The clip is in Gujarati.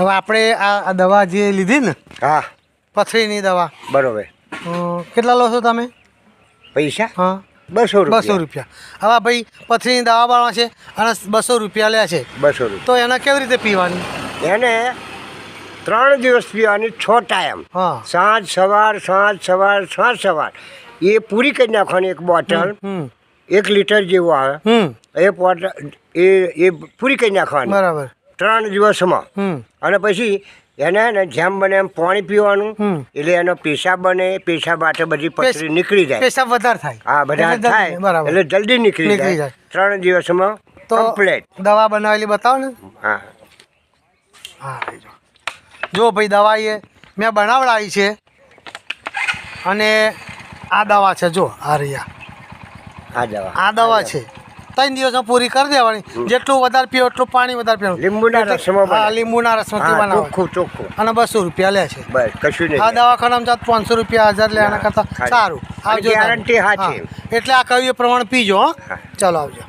હવે આપણે આ દવા જે લીધી ને, હા પથરીની દવા, બરોબર. કેટલા લો છો તમે પૈસા? હા, 200 રૂપિયા. હવે ભાઈ પથરીની દવા બાળવા છે અને 200 રૂપિયા લે છે, 200 રૂપિયા. તો એને કેવી રીતે પીવાની? એને 3 દિવસ પીવાની, 6 ટાઈમ. હા, સાંજ સવાર, સાંજ સવાર, સાંજ સવાર. એ પૂરી કરી નાખવાની, એક બોટલ 1 લીટર જેવું આવે, એ બોટલ એ પૂરી કરી નાખવાની બરાબર 3 દિવસમાં. અને પછી એને જેમ બને એમ પાણી પીવાનું, એટલે એનો પેશાબ બને, પેશાબ માટે બધી પથરી નીકળી જાય. પેશાબ વધારે થાય. હા, બધા થાય એટલે જલ્દી નીકળી જાય 3 દિવસમાં કમ્પ્લીટ. દવા બનાવેલી બતાવો ને. હા હા, જો ભાઈ દવા એ મેં બનાવડાવી છે અને આ દવા છે, જો આ રહ્યા આ દવા છે. 3 દિવસમાં પૂરી કરી દેવાની. જેટલું વધારે પીવો એટલું પાણી વધારે પીવાનું. લીંબુના રસમાં. હા, લીંબુના રસમાંથી બનાવો. ચોખ્ખું. અને 200 રૂપિયા લે છે. બસ, કશું નહીં. આ દવાખાનામાં 500 રૂપિયા 1000 લે, એના કરતાં સારું. આવજો. ગેરંટી હા છે. એટલે આ કહ્યું એ પ્રમાણે પીજો. ચાલો આવજો.